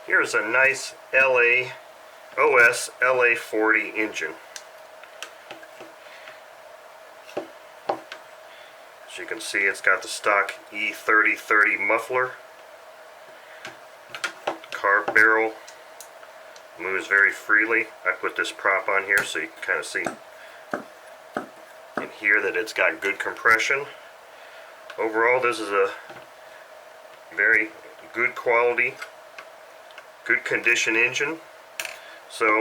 Here's a nice OS LA40 engine. As you can see, it's got the stock E3030 muffler. Carb barrel moves very freely. I put this prop on here so you can kind of see and hear that it's got good compression. Overall, this is a very good quality, good condition engine. So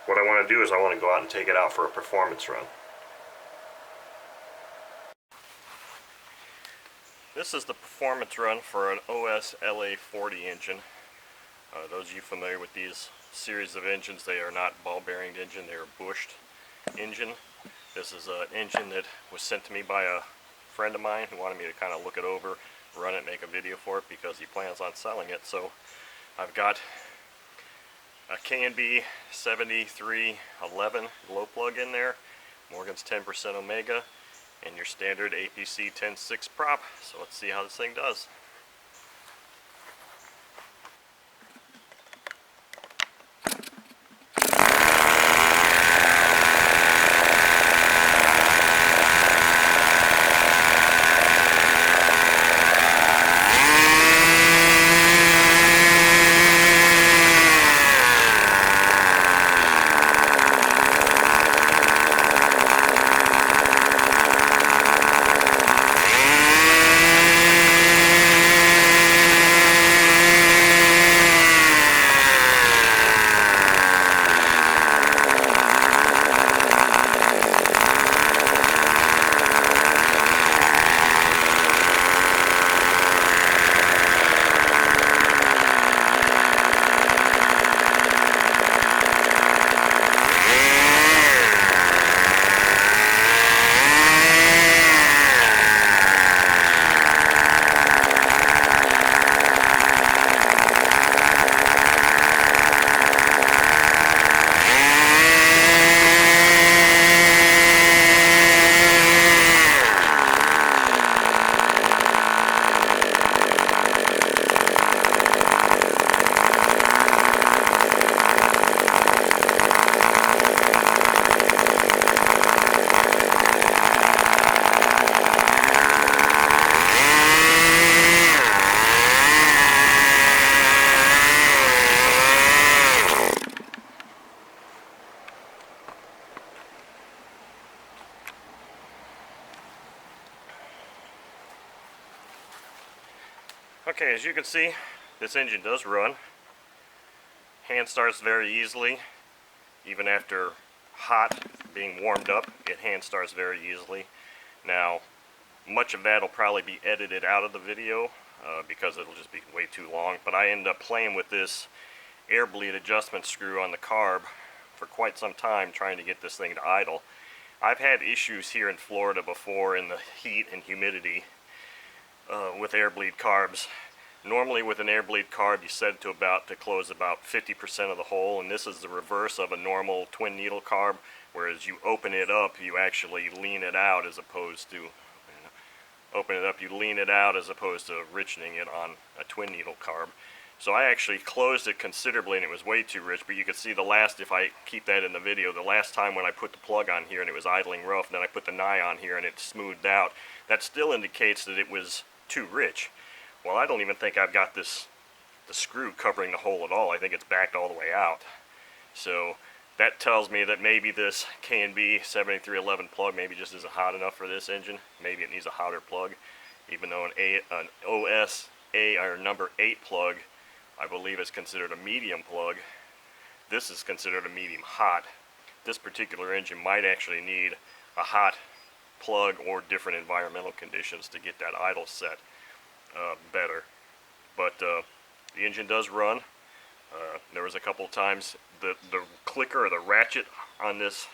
what I want to do is I want to go out and take it out for a performance run. This is the performance run for an OS LA40 engine. Those of you familiar with these series of engines, they are not ball bearing engine, they are bushed engine. This is an engine that was sent to me by a friend of mine who wanted me to kind of look it over, run it, make a video for it because he plans on selling it. So I've got a K&B 7311 glow plug in there, Morgan's 10% Omega, and your standard APC 10.6 prop. So let's see how this thing does. Okay, as you can see, this engine does run. Hand starts very easily. Even after hot, being warmed up, it hand starts very easily. Now, much of that will probably be edited out of the video because it'll just be way too long. But I ended up playing with this air bleed adjustment screw on the carb for quite some time trying to get this thing to idle. I've had issues here in Florida before in the heat and humidity with air bleed carbs. Normally with an air bleed carb you set it to close about 50% of the hole, and this is the reverse of a normal twin needle carb, whereas you open it up, you actually lean it out as opposed to richening it on a twin needle carb. So I actually closed it considerably and it was way too rich, but you can see if I keep that in the video, the last time when I put the plug on here and it was idling rough, and then I put the nye on here and it smoothed out, that still indicates that it was too rich. Well, I don't even think I've got the screw covering the hole at all. I think it's backed all the way out. So that tells me that maybe this K&B 7311 plug maybe just isn't hot enough for this engine. Maybe it needs a hotter plug, even though an OS or number 8 plug I believe is considered a medium plug. This is considered a medium hot. This particular engine might actually need a hot plug or different environmental conditions to get that idle set better. But the engine does run. There was a couple of times the clicker or the ratchet on this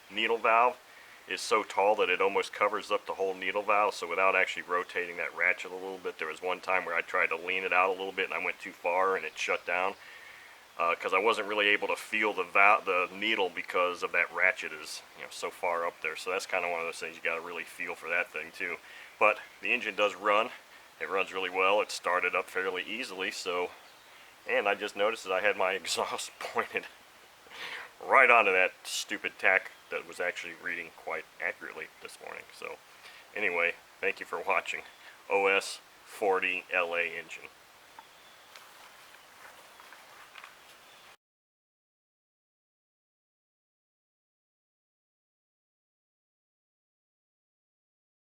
needle valve is so tall that it almost covers up the whole needle valve, so without actually rotating that ratchet a little bit, there was one time where I tried to lean it out a little bit and I went too far and it shut down because I wasn't really able to feel the needle because of that ratchet is so far up there. So that's kind of one of those things you got to really feel for that thing too. But the engine does run. It runs really well. It started up fairly easily, so And I just noticed that I had my exhaust pointed right onto that stupid tack that was actually reading quite accurately this morning. So anyway, thank you for watching. OS 40 LA engine.